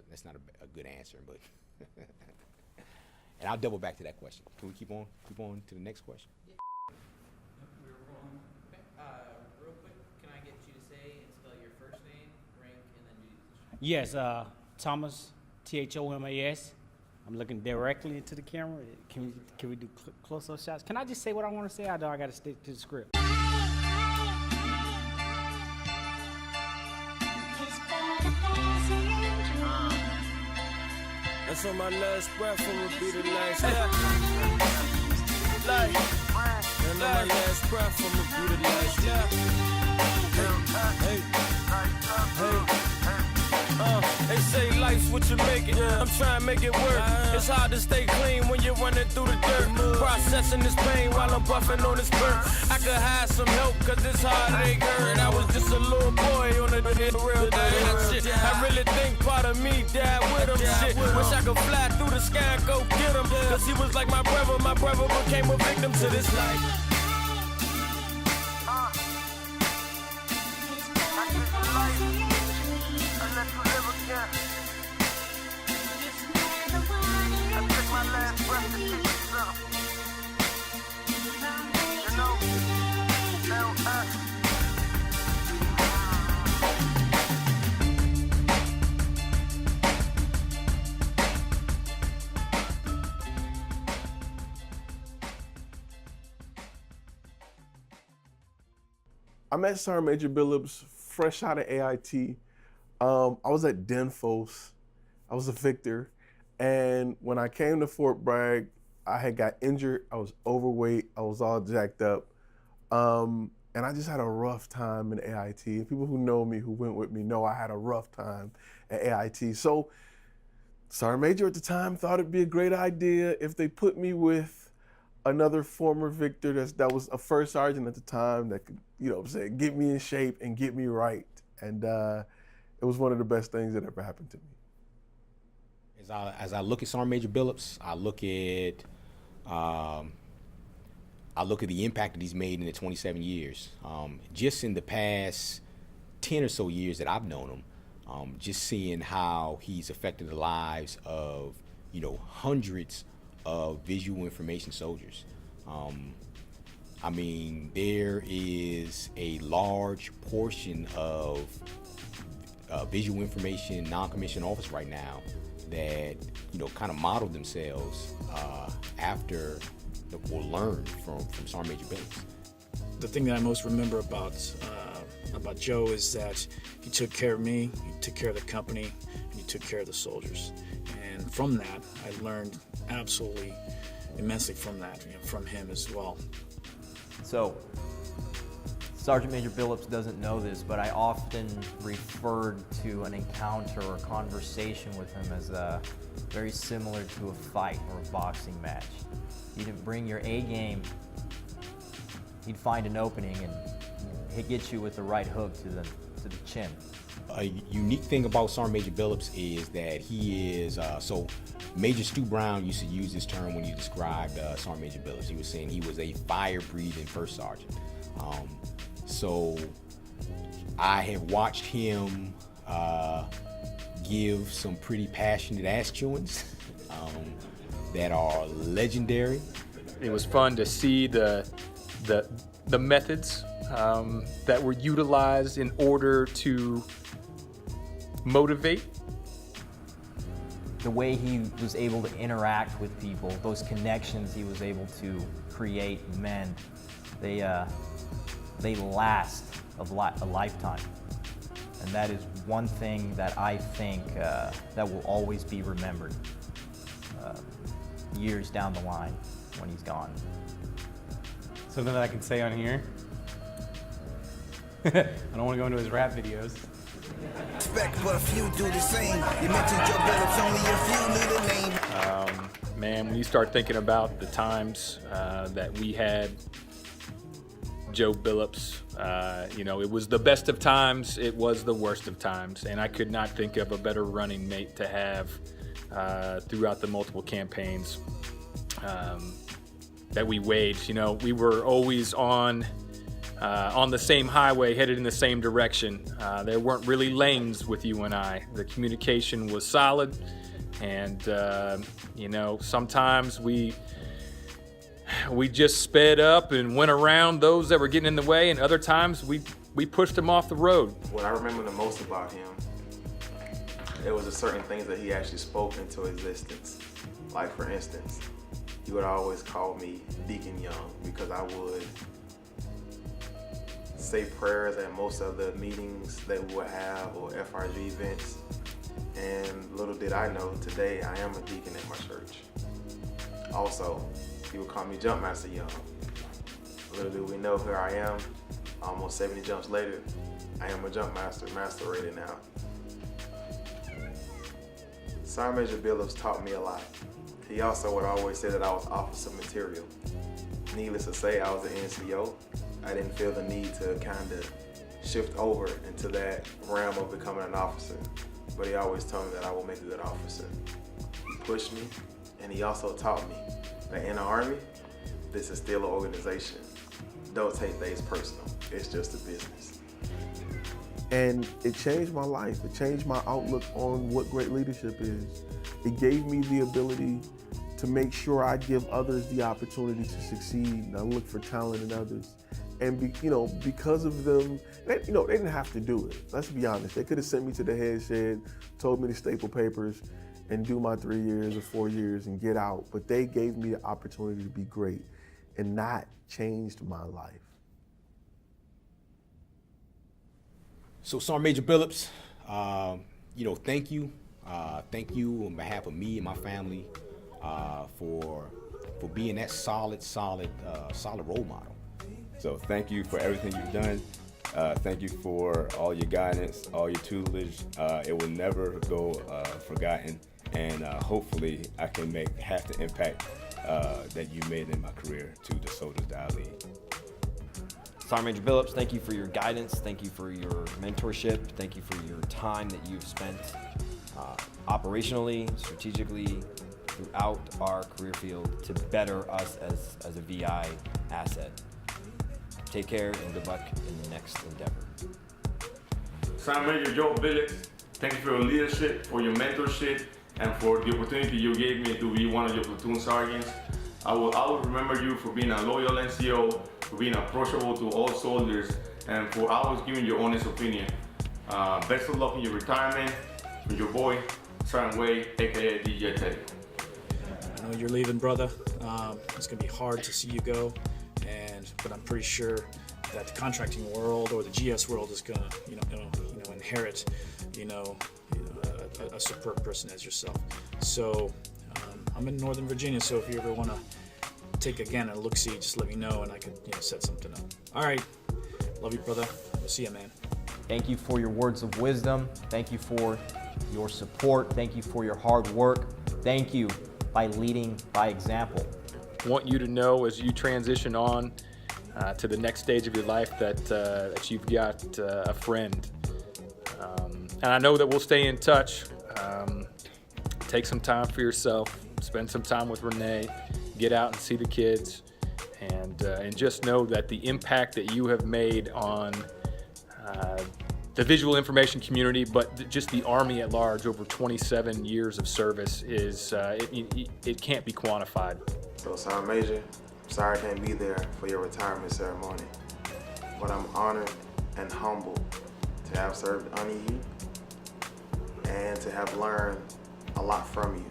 That's not a good answer, but and I'll double back to that question. Can we keep on to the next question? We're rolling. Okay. Real quick, can I get you to say and spell your first name, rank, and then duty position? Yes, Thomas, Thomas. I'm looking directly into the camera. Can we do close-up shots? Can I just say what I want to say? I know I got to stick to the script. That's on my last breath, I'ma be the last. Like, and on my last breath, I'ma be the last. They say life's what you make it. I'm trying to make it work. It's hard to stay clean when you're running through the dirt. Processing this pain while I'm buffing on this bird. I could hide some help cause this heartache hurt. I was just a little boy on the real shit. I really think part of me died with him. Shit, wish I could fly through the sky and go get him. Cause he was like my brother became a victim to this life. I met Sergeant Major Billups fresh out of AIT. I was at Denfos. I was a Victor. And when I came to Fort Bragg, I had got injured. I was overweight. I was all jacked up. And I just had a rough time in AIT. And people who know me, who went with me, know I had a rough time at AIT. So Sergeant Major at the time thought it'd be a great idea if they put me with another former Victor that was a first sergeant at the time that could, get me in shape and get me right. And it was one of the best things that ever happened to me. As I look at Sergeant Major Billups, I look at the impact that he's made in the 27 years. Just in the past 10 or so years that I've known him, just seeing how he's affected the lives of, hundreds of visual information soldiers. I mean, there is a large portion of visual information non-commissioned officers right now that kind of model themselves after or learn from Sergeant Major Billups. The thing that I most remember about Joe is that he took care of me, he took care of the company, and he took care of the soldiers. And from that, I learned absolutely immensely from that, from him as well. So, Sergeant Major Billups doesn't know this, but I often referred to an encounter or conversation with him as very similar to a fight or a boxing match. You didn't bring your A game, he'd find an opening and he'd get you with the right hook to the chin. A unique thing about Sergeant Major Billups is that he is, so Major Stu Brown used to use this term when he described Sergeant Major Billups. He was saying he was a fire-breathing first sergeant. So I have watched him give some pretty passionate ass chewings that are legendary. It was fun to see the methods that were utilized in order to motivate. The way he was able to interact with people, those connections he was able to create and mend, they last a lifetime. And that is one thing that I think that will always be remembered years down the line when he's gone. Something that I can say on here. I don't want to go into his rap videos. Respect, but a few do the same. You mentioned Joe Billups, only a few knew the name. Man, when you start thinking about the times that we had Joe Billups, it was the best of times, it was the worst of times, and I could not think of a better running mate to have throughout the multiple campaigns that we waged. We were always on on the same highway, headed in the same direction. There weren't really lanes with you and I. The communication was solid, and sometimes we just sped up and went around those that were getting in the way, and other times we pushed them off the road. What I remember the most about him, it was the certain things that he actually spoke into existence. Like, for instance, he would always call me Deacon Young because I would say prayers at most of the meetings that we would have or FRG events. And little did I know, today I am a deacon at my church. Also, he would call me Jumpmaster Young. Little did we know, here I am, almost 70 jumps later, I am a jump master rated now. Sergeant Major Billups taught me a lot. He also would always say that I was officer material. Needless to say, I was an NCO. I didn't feel the need to kind of shift over into that realm of becoming an officer. But he always told me that I will make a good officer. He pushed me, and he also taught me that in the Army, this is still an organization. Don't take things personal. It's just a business. And it changed my life. It changed my outlook on what great leadership is. It gave me the ability to make sure I give others the opportunity to succeed. And I look for talent in others. And because of them, they didn't have to do it. Let's be honest. They could have sent me to the head shed, told me to staple papers and do my 3 years or 4 years and get out. But they gave me the opportunity to be great, and that changed my life. So, Sergeant Major Billups, thank you. Thank you on behalf of me and my family for being that solid role model. So thank you for everything you've done. Thank you for all your guidance, all your tutelage. It will never go forgotten, and hopefully I can make half the impact that you made in my career to the soldiers that I lead. Sergeant Major Billups, thank you for your guidance. Thank you for your mentorship. Thank you for your time that you've spent operationally, strategically, throughout our career field to better us as a VI asset. Take care and good luck in the next endeavor. Sergeant Major Joe Billups, thank you for your leadership, for your mentorship, and for the opportunity you gave me to be one of your platoon sergeants. I will always remember you for being a loyal NCO, for being approachable to all soldiers, and for always giving your honest opinion. Best of luck in your retirement. From your boy, Sergeant Wade, aka DJ Teddy. I know you're leaving, brother. It's gonna be hard to see you go, but I'm pretty sure that the contracting world or the GS world is gonna, inherit, a superb person as yourself. So I'm in Northern Virginia, so if you ever want to take again a look-see, just let me know and I can set something up. All right, love you, brother. We'll see you, man. Thank you for your words of wisdom. Thank you for your support. Thank you for your hard work. Thank you by leading by example. I want you to know as you transition on to the next stage of your life that you've got a friend. And I know that we'll stay in touch. Take some time for yourself. Spend some time with Renee. Get out and see the kids. And just know that the impact that you have made on the visual information community, but just the Army at large over 27 years of service is, it can't be quantified. So, Sergeant Major, sorry I can't be there for your retirement ceremony, but I'm honored and humbled to have served under you and to have learned a lot from you.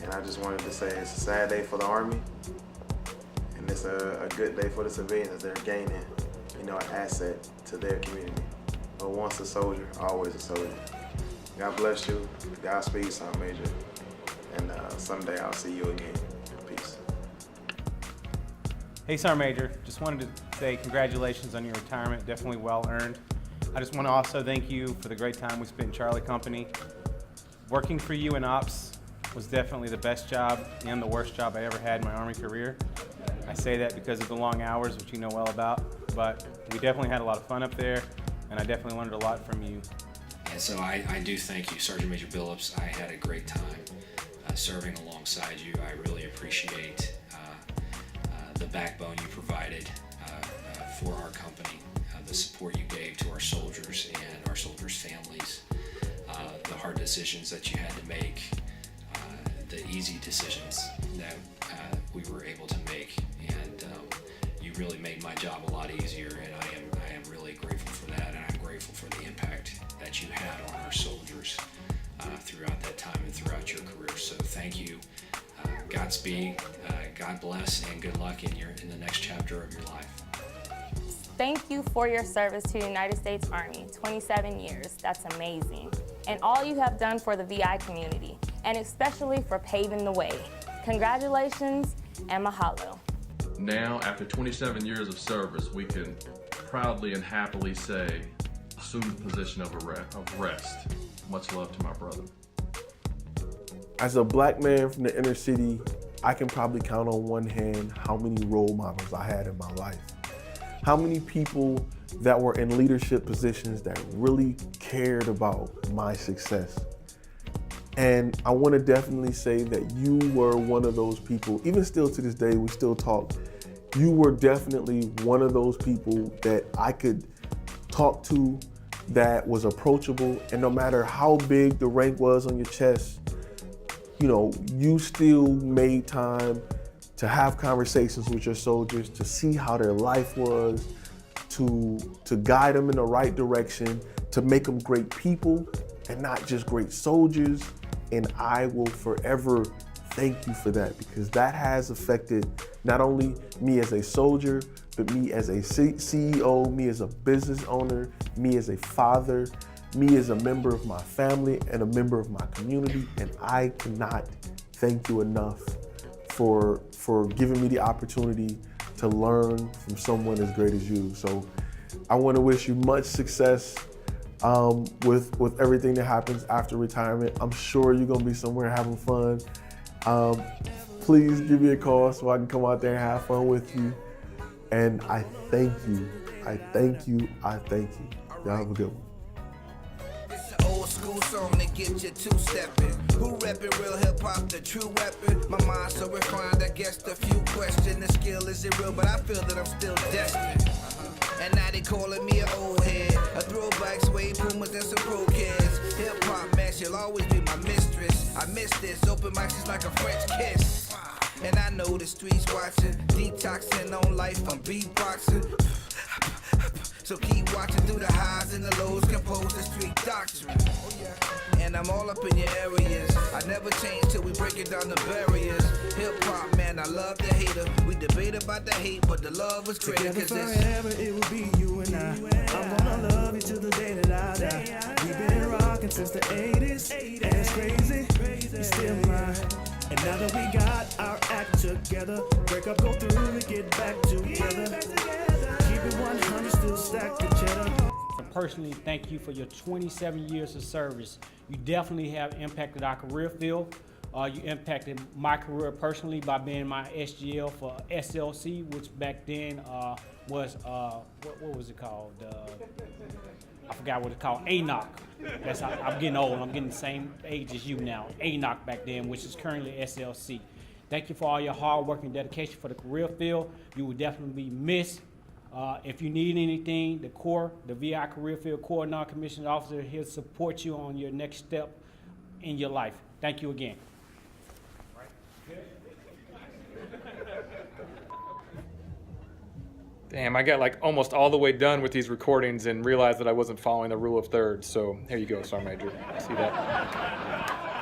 And I just wanted to say it's a sad day for the Army, and it's a good day for the civilians. They're gaining, an asset to their community. But once a soldier, always a soldier. God bless you. Godspeed, Sergeant Major. And someday I'll see you again. Peace. Hey, Sergeant Major, just wanted to say congratulations on your retirement. Definitely well earned. I just want to also thank you for the great time we spent in Charlie Company. Working for you in ops was definitely the best job and the worst job I ever had in my Army career. I say that because of the long hours, which you know well about, but we definitely had a lot of fun up there, and I definitely learned a lot from you. And so I do thank you, Sergeant Major Billups. I had a great time serving alongside you. I really appreciate the backbone you provided for our company, the support you gave to our soldiers and our soldiers' families, the hard decisions that you had to make, the easy decisions that we were able to make, and you really made my job a lot easier, and I am really grateful for that, and I'm grateful for the impact that you had on our soldiers throughout that time and throughout your career. So thank you. Godspeed, God bless, and good luck in the next chapter of your life. Thank you for your service to the United States Army, 27 years, that's amazing. And all you have done for the VI community, and especially for paving the way. Congratulations and mahalo. Now, after 27 years of service, we can proudly and happily say, assume the position of rest. Much love to my brother. As a black man from the inner city, I can probably count on one hand how many role models I had in my life. How many people that were in leadership positions that really cared about my success. And I want to definitely say that you were one of those people. Even still to this day, we still talk. You were definitely one of those people that I could talk to, that was approachable, and no matter how big the rank was on your chest, you know, you still made time to have conversations with your soldiers, to see how their life was, to guide them in the right direction, to make them great people and not just great soldiers. And I will forever thank you for that, because that has affected not only me as a soldier, but me as a CEO, me as a business owner, me as a father, me as a member of my family and a member of my community. And I cannot thank you enough for giving me the opportunity to learn from someone as great as you. So I want to wish you much success with everything that happens after retirement. I'm sure you're gonna be somewhere having fun. Please give me a call so I can come out there and have fun with you. And I thank you. I thank you. I thank you. Y'all have a good one. Old school song to get you two-stepping. Who reppin' real hip-hop, the true weapon? My mind so refined, I guess the few question the skill is it real, but I feel that I'm still destined. And now they calling me an old head. A throwback, suede Pumas and some pro kids. Hip-hop, man, she'll always be my mistress. I miss this, open mics is like a French kiss. And I know the streets watching, detoxing on life, I'm beatboxing. So keep watching through the highs and the lows, compose the street doctrine. And I'm all up in your areas. I never change till we break it down the barriers. Hip hop, man, I love the hater. We debate about the hate, but the love was greater. Together forever, it will be you and I. I'm gonna love you till the day that I die. We've been rocking since the 80s, and it's crazy, you're still mine. And now that we got our act together, break up, go through, we get back together. Keep it 100, still stack the cheddar. Personally, thank you for your 27 years of service. You definitely have impacted our career field. You impacted my career personally by being my SGL for SLC, which back then was, what was it called? I forgot what it's called, ANOC. That's how, I'm getting old, I'm getting the same age as you now. ANOC back then, which is currently SLC. Thank you for all your hard work and dedication for the career field. You will definitely be missed. If you need anything, the VI Career Field Corps Non-Commissioned Officer, he'll support you on your next step in your life. Thank you again. Damn, I got like almost all the way done with these recordings and realized that I wasn't following the rule of thirds. So here you go, Sergeant Major. See that?